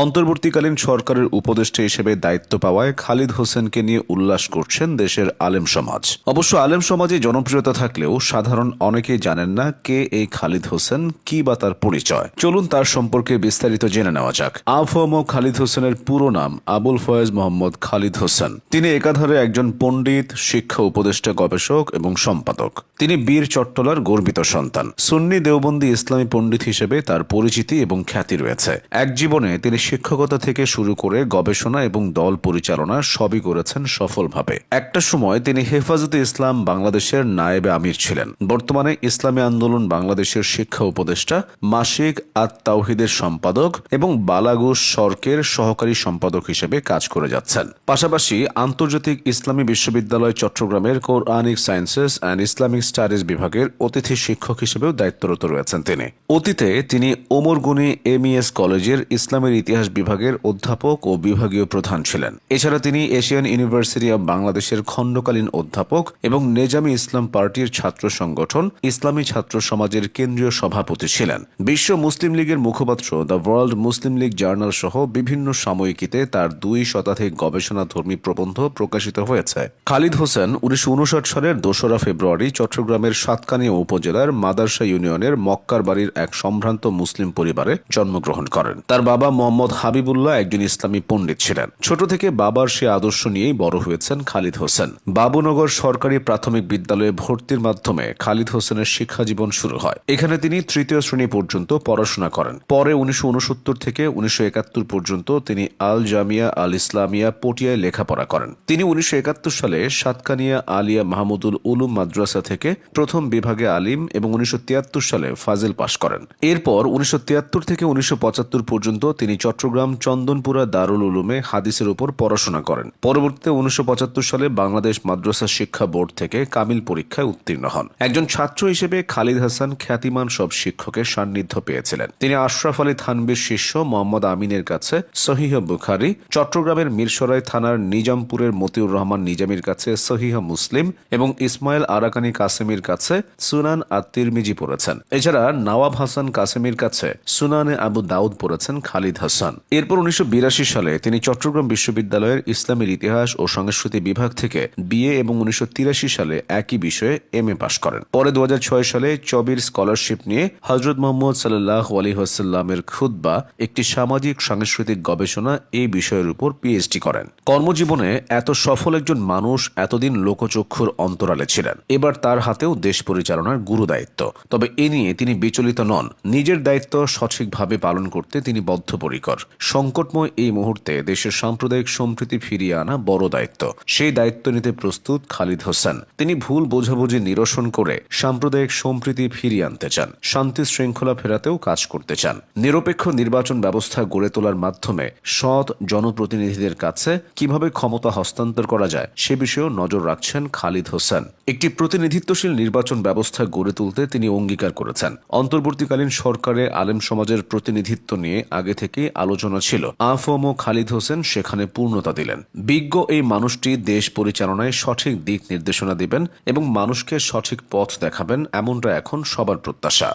অন্তর্বর্তীকালীন সরকারের উপদেষ্টা হিসেবে দায়িত্ব পাওয়ায় খালিদ হোসেনকে নিয়ে উল্লাস করছেন দেশের আলেম সমাজ। অবশ্য আলেম সমাজে জনপ্রিয়তা থাকলেও সাধারণ অনেকেই জানেন না কে এই খালিদ হোসেন, কি বা তার পরিচয়। চলুন তার সম্পর্কে বিস্তারিত জেনে নেওয়া যাক। আফম খালিদ হোসেনের পুরো নাম আবুল ফয়েজ মোহাম্মদ খালিদ হোসেন। তিনি একাধারে একজন পণ্ডিত, শিক্ষা উপদেষ্টা, গবেষক এবং সম্পাদক। তিনি বীর চট্টলার গর্বিত সন্তান। সুন্নি দেওবন্দি ইসলামী পণ্ডিত হিসেবে তার পরিচিতি এবং খ্যাতি রয়েছে। এক জীবনে তিনি শিক্ষকতা থেকে শুরু করে গবেষণা এবং দল পরিচালনা সবই করেছেন সফলভাবে। একটা সময় তিনি হেফাজতে ইসলাম বাংলাদেশের নায়েবে আমির ছিলেন। বর্তমানে ইসলামী আন্দোলন বাংলাদেশের শিক্ষা উপদেষ্টা, মাসিক আত তাওহিদের সম্পাদক এবং বালাগুস সরকের সহকারী সম্পাদক হিসেবে কাজ করে যাচ্ছেন। পাশাপাশি আন্তর্জাতিক ইসলামী বিশ্ববিদ্যালয় চট্টগ্রামের Quranic sciences and Islamic studies বিভাগের অতিথি শিক্ষক হিসেবেও দায়িত্বরত রয়েছেন তিনি। অতীতে তিনি ওমর গনি এমইএস কলেজের ইসলামের ইতিহাস বিভাগের অধ্যাপক ও বিভাগীয় প্রধান ছিলেন। এছাড়া তিনি এশিয়ান ইউনিভার্সিটি অব বাংলাদেশের খণ্ডকালীন অধ্যাপক এবং নেজামি ইসলাম পার্টির ছাত্র সংগঠন ইসলামী ছাত্র সমাজের কেন্দ্রীয় সভাপতি ছিলেন। বিশ্ব মুসলিম লীগের মুখপাত্র the world Muslim League journal সহ বিভিন্ন সাময়িকীতে তার 2 শতাধিক গবেষণাধর্মী প্রবন্ধ প্রকাশিত হয়েছে। খালিদ হোসেন 1959 সালের 2রা ফেব্রুয়ারি চট্টগ্রামের সাতকানিয়া উপজেলার মাদারসা ইউনিয়নের মক্কার বাড়ির এক সম্ভ্রান্ত মুসলিম পরিবারে জন্মগ্রহণ করেন। তার বাবা মোহাম্মদ হাবিবুল্লাহ একজন ইসলামী পণ্ডিত ছিলেন। ছোট থেকে বাবার সে আদর্শ নিয়েই বড় হয়েছেন খালিদ হোসেন। বাবুনগর সরকারি প্রাথমিক বিদ্যালয়ে ভর্তির মাধ্যমে খালিদ হোসেনের শিক্ষা জীবন শুরু হয়। এখানে তিনি 3য় শ্রেণী পর্যন্ত পড়াশোনা করেন। পরে 1969 থেকে 1971 পর্যন্ত তিনি আল জামিয়া আল ইসলামিয়া পটিয়ায় লেখাপড়া করেন। তিনি 1971 সালে সাতকানিয়া আলিয়া মাহমুদুল উলুম মাদ্রাসা থেকে প্রথম বিভাগে আলিম এবং 1973 সালে ফাজিল পাশ করেন। এরপর 1973 থেকে 1975 পর্যন্ত তিনি চট্টগ্রাম চন্দনপুরা দারুল উলুমে হাদিসের উপর পড়াশোনা করেন। পরবর্তীতে 1975 সালে বাংলাদেশ মাদ্রাসা শিক্ষা বোর্ড থেকে কামিল পরীক্ষায় উত্তীর্ণ হন। একজন ছাত্র হিসেবে খালিদ হাসান খ্যাতিমান সব শিক্ষকের সান্নিধ্য পেয়েছিলেন। তিনি আশরাফ আলী থানভীর শিষ্য মোহাম্মদ আমিনের কাছে সহিহ বুখারী, চট্টগ্রামের মিরসরাই থানার নিজামপুরের মতিউর রহমান নিজামীর কাছে সহিহ মুসলিম এবং ইসমাইল আরাকানি কাসেমির কাছে সুনান আত-তিরমিজি পড়েছেন। এছাড়া নওয়াব হাসান কাসেমির কাছে সুনানে আবু দাউদ পড়েছেন খালিদ হাসান। এরপর 1982 সালে তিনি চট্টগ্রাম বিশ্ববিদ্যালয়ের ইসলামের ইতিহাস ও সংস্কৃতি বিভাগ থেকে বিএ এবং 1983 সালে একই বিষয়ে এমএ পাশ করেন। পরে 2006 সালে চবির স্কলারশিপ নিয়ে হযরত মুহাম্মদ সাল্লাল্লাহু আলাইহি ওয়াসাল্লামের খুতবা, একটি সামাজিক সাংস্কৃতিক গবেষণা এই বিষয়ের উপর পিএইচডি করেন। কর্মজীবনে এত সফল একজন মানুষ এতদিন লোকচক্ষুর অন্তরালে ছিলেন। এবার তার হাতেও দেশ পরিচালনার গুরু দায়িত্ব। তবে এ নিয়ে তিনি বিচলিত নন। নিজের দায়িত্ব সঠিকভাবে পালন করতে তিনি বদ্ধপরিকর। সংকটময় এই মুহূর্তে দেশের সাম্প্রদায়িক সম্প্রীতি ফিরিয়ে আনা বড় দায়িত্ব। সেই দায়িত্ব নিতে প্রস্তুত খালিদ হোসেন। তিনি ভুল বোঝাবুঝি নিরসন করে সাম্প্রদায়িক সম্প্রীতি ফিরিয়ে আনতে চান। শান্তি শৃঙ্খলা ফেরাতেও কাজ করতে চান। নিরপেক্ষ নির্বাচন ব্যবস্থা গড়ে তোলার মাধ্যমে সৎ জনপ্রতিনিধিদের কাছে কিভাবে ক্ষমতা হস্তান্তর করা যায় সে বিষয়েও নজর রাখছেন খালিদ হোসেন। একটি প্রতিনিধিত্বশীল নির্বাচন ব্যবস্থা গড়ে তুলতে তিনি অঙ্গীকার করেছেন। অন্তর্বর্তীকালীন সরকারে আলেম সমাজের প্রতিনিধিত্ব নিয়ে আগে থেকেই আলোচনা ছিল। আফম খালিদ হোসেন সেখানে পূর্ণতা দিলেন। বিজ্ঞ এই মানুষটি দেশ পরিচালনায় সঠিক দিক নির্দেশনা দিবেন এবং মানুষকে সঠিক পথ দেখাবেন, এমনটা এখন সবার প্রত্যাশা।